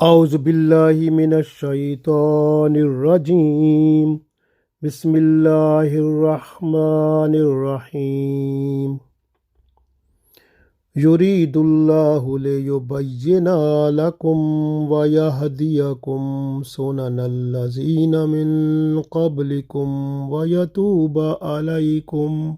أعوذ بالله من الشيطان الرجيم بسم الله الرحمن الرحيم يريد الله ليبين لكم ويهديكم سنن الذين من قبلكم ويتوب عليكم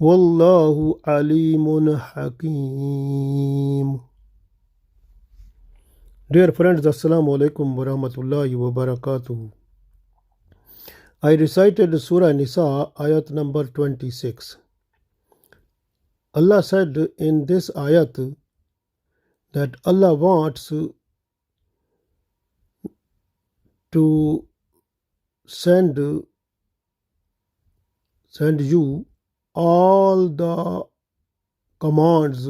والله عليم حكيم. Dear friends, Assalamu alaikum wa rahmatullahi wa barakatuh. I recited Surah An-Nisa Ayat number 26. Allah said in this ayat that Allah wants to send you all the commands,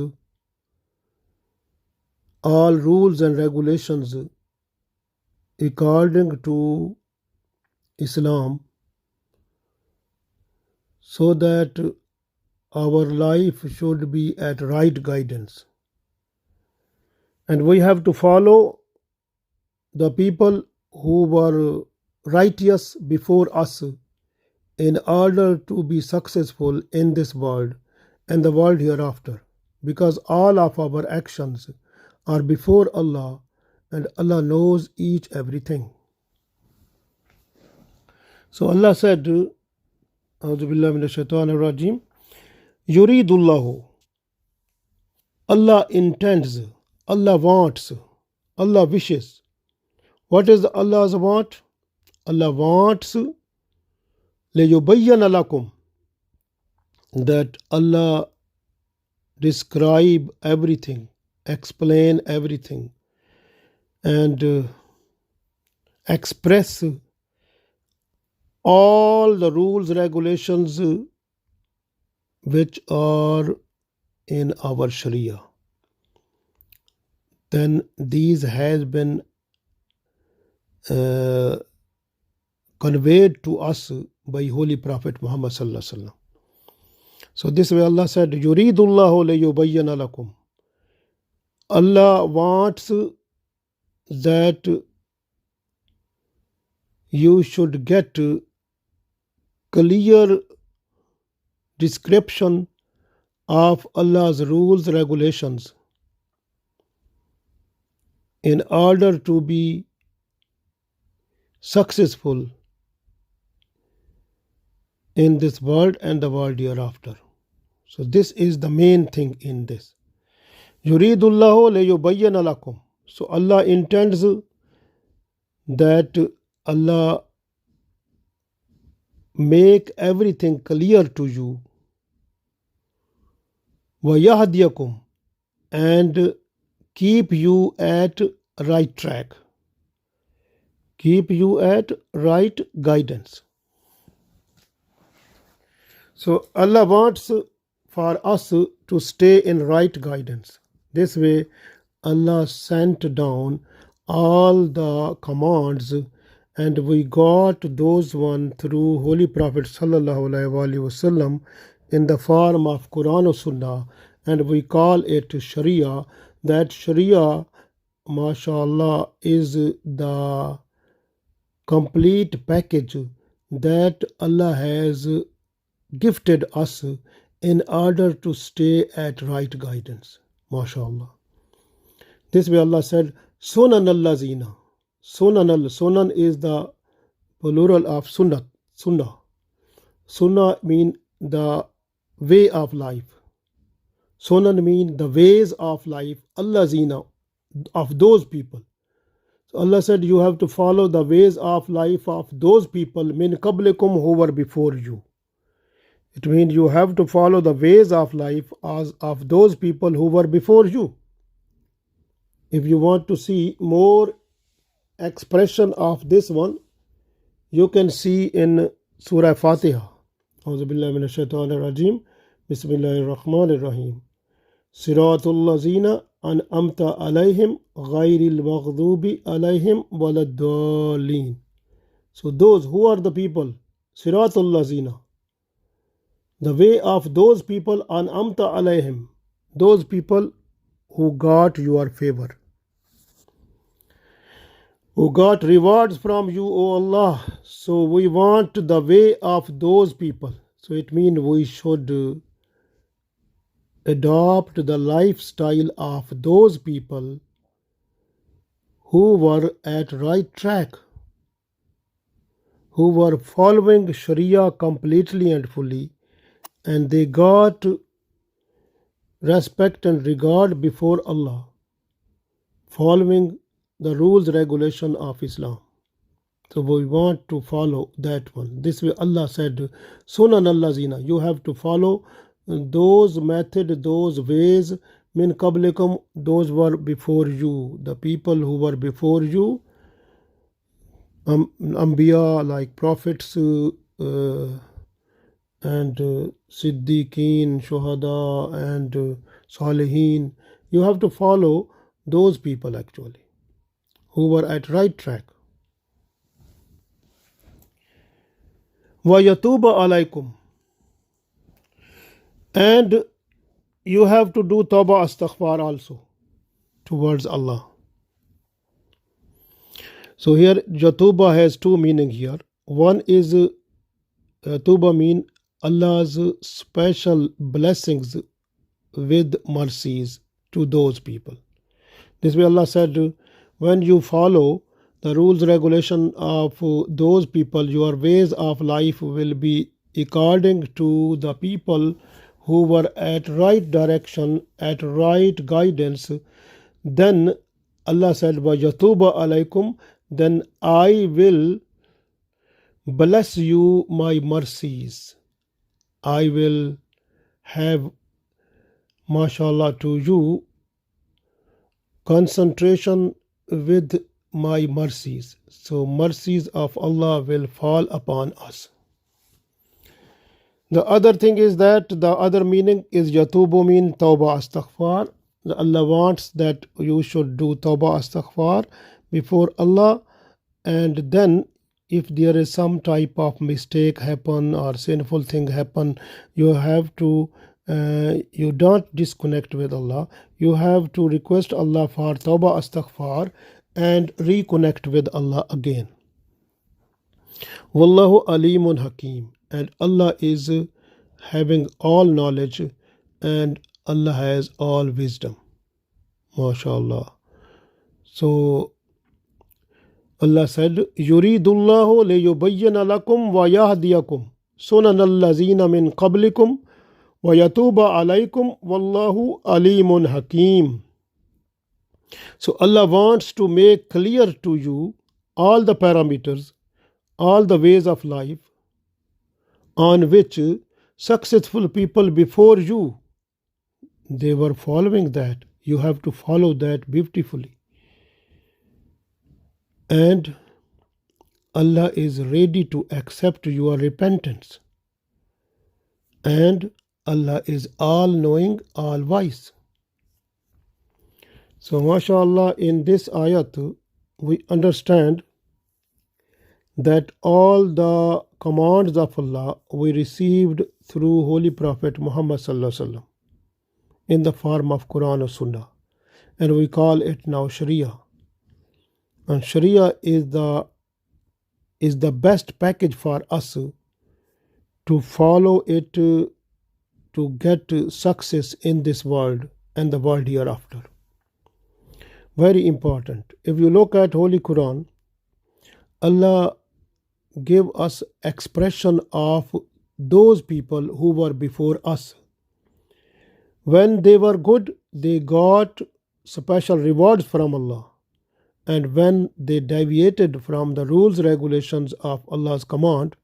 all rules and regulations according to Islam, so that our life should be at right guidance. And we have to follow the people who were righteous before us in order to be successful in this world and the world hereafter, because all of our actions are before Allah and Allah knows each everything. So Allah said, A'udhu billahi minash shaitanir rajim, Yuridullahu, Allah intends, Allah wants, Allah wishes. What is Allah's want? Allah wants liyubayyana lakum, that Allah describe everything, explain everything, and express all the rules, regulations which are in our Sharia. Then these has been conveyed to us by Holy Prophet Muhammad sallallahu alaihi wasallam. So this way Allah said, Yuridullahu liyubayyana lakum. Allah wants that you should get clear description of Allah's rules, regulations in order to be successful in this world and the world hereafter. So this is the main thing in this. Yuridullahu liyubayyana lakum. So Allah intends that Allah make everything clear to you. وَيَهْدِيَكُمْ, and keep you at right track. Keep you at right guidance. So Allah wants for us to stay in right guidance. This way Allah sent down all the commands, and we got those one through Holy Prophet sallallahu alaihi wasallam in the form of Quran or Sunnah, and we call it Sharia. That Sharia, mashallah, is the complete package that Allah has gifted us in order to stay at right guidance. MashaAllah. This way Allah said, Sunan allazina. Sunan is the plural of sunnah. Sunnah mean the way of life. Sunan mean the ways of life. Allazina, of those people. So Allah said, you have to follow the ways of life of those people, min qablikum, who were before you. It means you have to follow the ways of life as of those people who were before you. If you want to see more expression of this one, you can see in Surah Fatiha. A'udhu billahi minash shaitanir rajim. Bismillahir rahmanir rahim. Siratul lazina an'amta alayhim ghayril maghdubi alayhim waladdallin. So those who are the people, Siratul lazina, the way of those people, an'amta alayhim, those people who got your favor. who got rewards from you, O Allah. So we want the way of those people. So it means we should adopt the lifestyle of those people who were at right track, who were following Sharia completely and fully, and they got respect and regard before Allah, following the rules regulation of Islam. So we want to follow that one. This way Allah said, Sunan allazina, you have to follow those methods, those ways, min qablikum, those were before you, the people who were before you, Anbiya, like prophets, and Siddiqeen, Shuhada, and Salihin. You have to follow those people actually who were at right track. وَيَتُوبَ عَلَيْكُمْ, and you have to do tawbah astaghfar also towards Allah. So here Yatuba has two meaning here. One is Yatuba mean Allah's special blessings with mercies to those people. This way Allah said, when you follow the rules regulation of those people, your ways of life will be according to the people who were at right direction, at right guidance. Then Allah said, وَيَتُوبَ عَلَيْكُمْ, then I will bless you my mercies. I will have, mashallah, to you concentration with my mercies. So mercies of Allah will fall upon us. The other thing is that the other meaning is Yatubu mean Tawbah Astaghfar. Allah wants that you should do Tawbah Astaghfar before Allah, and then if there is some type of mistake happen or sinful thing happen, you have to you don't disconnect with Allah. You have to request Allah for Tawbah Astaghfar and reconnect with Allah again. Wallahu Alimun Hakim, and Allah is having all knowledge and Allah has all wisdom. MashaAllah. So Allah said, Yuridullahu liyubayyana lakum wa yahdiyakum sunan allazina min qablikum wa yatuba alaykum wallahu alimun hakim. So Allah wants to make clear to you all the parameters, all the ways of life on which successful people before you, they were following that. You have to follow that beautifully. And Allah is ready to accept your repentance. And Allah is all knowing, all wise. So mashallah, in this ayat we understand that all the commands of Allah we received through Holy Prophet Muhammad sallallahu alaihi wasallam in the form of Quran or Sunnah, and we call it now Sharia. And Sharia is the best package for us to follow it to get success in this world and the world hereafter. Very important. If you look at Holy Quran, Allah gave us expression of those people who were before us. When they were good, they got special rewards from Allah. And when they deviated from the rules regulations of Allah's command,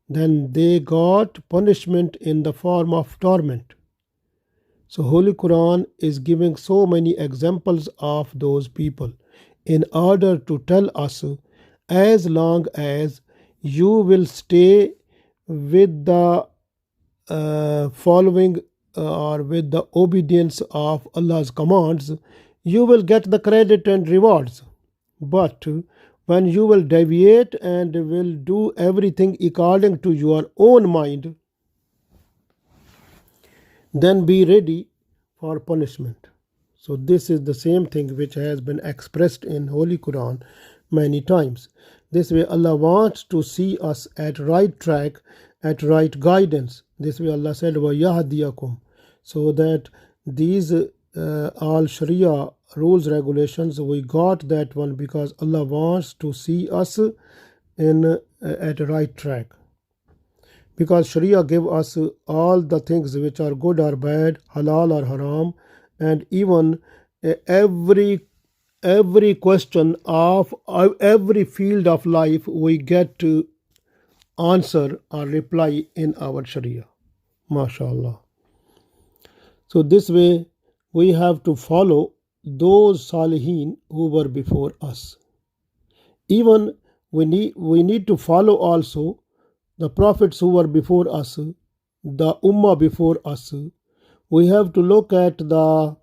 then they got punishment in the form of torment. So Holy Quran is giving so many examples of those people in order to tell us, as long as you will stay with the following or with the obedience of Allah's commands, you will get the credit and rewards. But when you will deviate and will do everything according to your own mind, then be ready for punishment. So this is the same thing which has been expressed in Holy Quran, many times. This way Allah wants to see us at right track, at right guidance. This way Allah said, وَيَهْدِيَكُمْ, so that these all Sharia rules, regulations, we got that one because Allah wants to see us in at right track. Because Sharia give us all the things which are good or bad, halal or haram, and even every question of every field of life we get to answer or reply in our Sharia. MashaAllah. So this way we have to follow those Salihin who were before us. Even we need to follow also the prophets who were before us, the Ummah before us. We have to look at the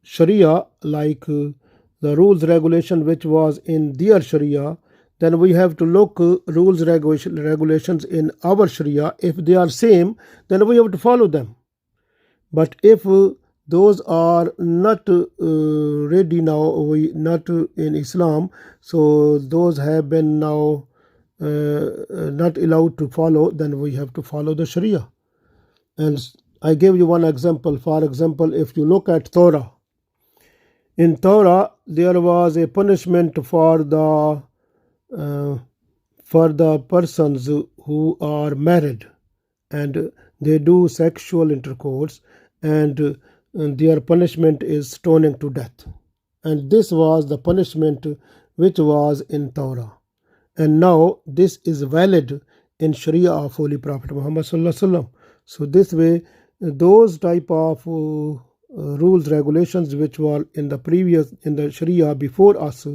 Sharia, like the rules regulation which was in their Sharia. Then we have to look rules regulations in our Sharia. If they are same, then we have to follow them. But if those are not ready now, we not in Islam, so those have been now not allowed to follow, then we have to follow the Sharia. And I give you one example. For example, if you look at Torah, in Torah there was a punishment for the persons who are married and they do sexual intercourse, and their punishment is stoning to death. And this was the punishment which was in Torah. And now this is valid in Sharia of Holy Prophet Muhammad Sallallahu Alaihi Wasallam. So this way, those type of rules, regulations which were in the Sharia before us,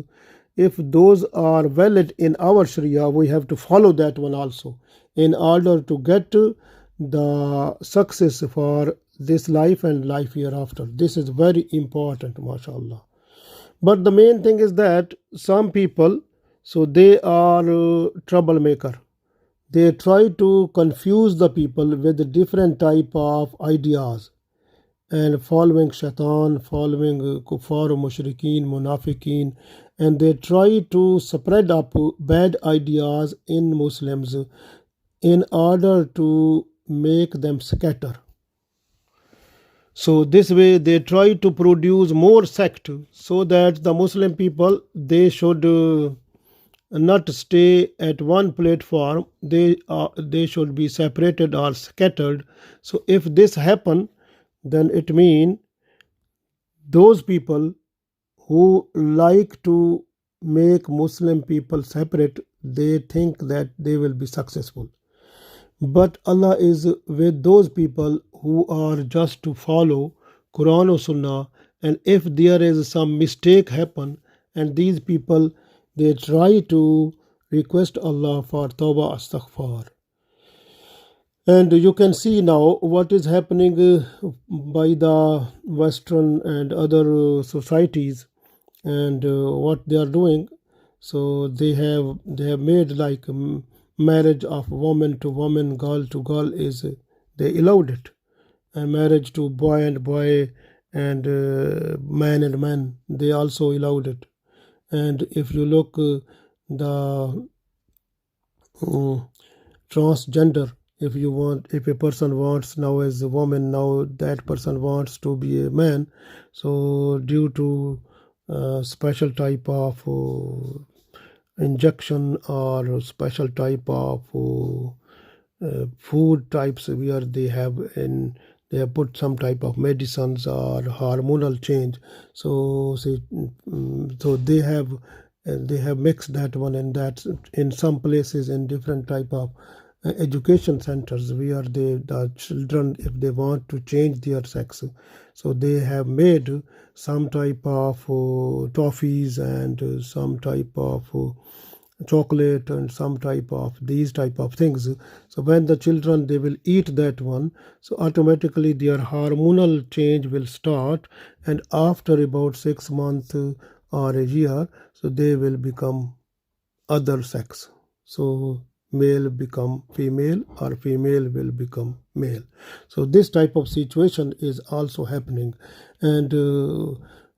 if those are valid in our Sharia, we have to follow that one also in order to get the success for this life and life hereafter. This is very important, mashallah. But the main thing is that some people, so they are troublemaker. They try to confuse the people with different type of ideas and following shaitan, following kuffar, mushrikeen, munafiqeen, and they try to spread up bad ideas in Muslims in order to make them scatter. So this way they try to produce more sect so that the Muslim people, they should not stay at one platform. They should be separated or scattered. So if this happen, then it means those people who like to make Muslim people separate, they think that they will be successful. But Allah is with those people who are just to follow Quran or Sunnah, and if there is some mistake happen, and these people, they try to request Allah for Tawbah Astaghfar. And you can see now what is happening by the Western and other societies, and what they are doing. So they have made like marriage of woman to woman, girl to girl is they allowed it, and marriage to boy and boy and man and man, they also allowed it. And if you look the transgender, if a person wants now as a woman, now that person wants to be a man, so due to special type of injection or special type of food types where they have put some type of medicines or hormonal change, so they have mixed that one, and that in some places in different type of education centers where the children, if they want to change their sex, so they have made some type of toffees and some type of chocolate and some type of these type of things. So when the children, they will eat that one, so automatically their hormonal change will start, and after about 6 months or a year, so they will become other sex. So male become female or female will become male. So this type of situation is also happening, and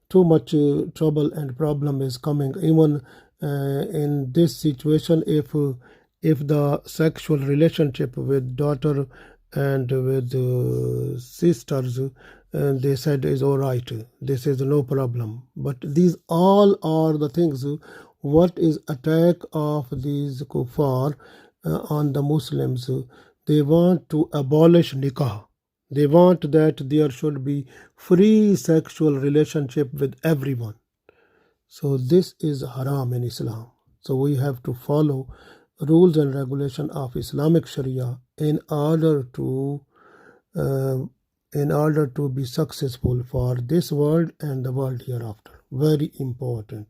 too much trouble and problem is coming. Even in this situation, if the sexual relationship with daughter and with sisters, they said is all right, this is no problem. But these all are the things what is attack of these kuffar on the Muslims. They want to abolish nikah. They want that there should be free sexual relationship with everyone. So this is haram in Islam. So we have to follow rules and regulation of Islamic Sharia in order to be successful for this world and the world hereafter. Very important.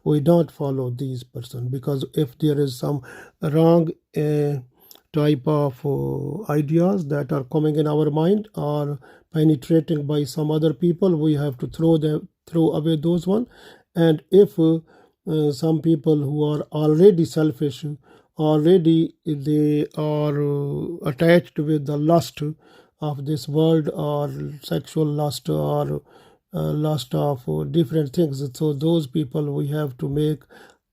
We don't follow these person, because if there is some wrong type of ideas that are coming in our mind or penetrating by some other people, we have to throw away those one. And if some people who are already selfish, already they are attached with the lust of this world, or sexual lust, or lust of different things, so those people we have to make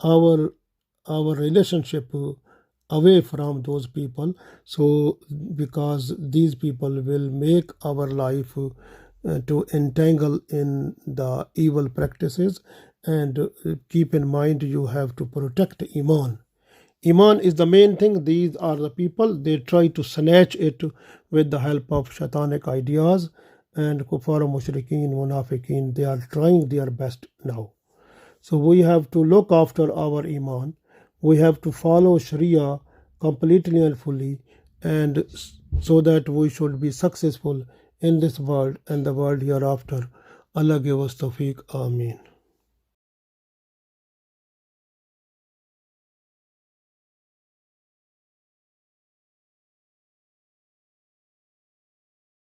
our relationship away from those people. So because these people will make our life to entangle in the evil practices. And keep in mind, you have to protect Iman. Iman is the main thing. These are the people, they try to snatch it with the help of Shaitanic ideas, and Kuffar, Mushrikeen, Munafiqeen, they are trying their best now. So we have to look after our Iman. We have to follow Sharia completely and fully, and so that we should be successful in this world and the world hereafter. Allah give us tawfiq. Ameen.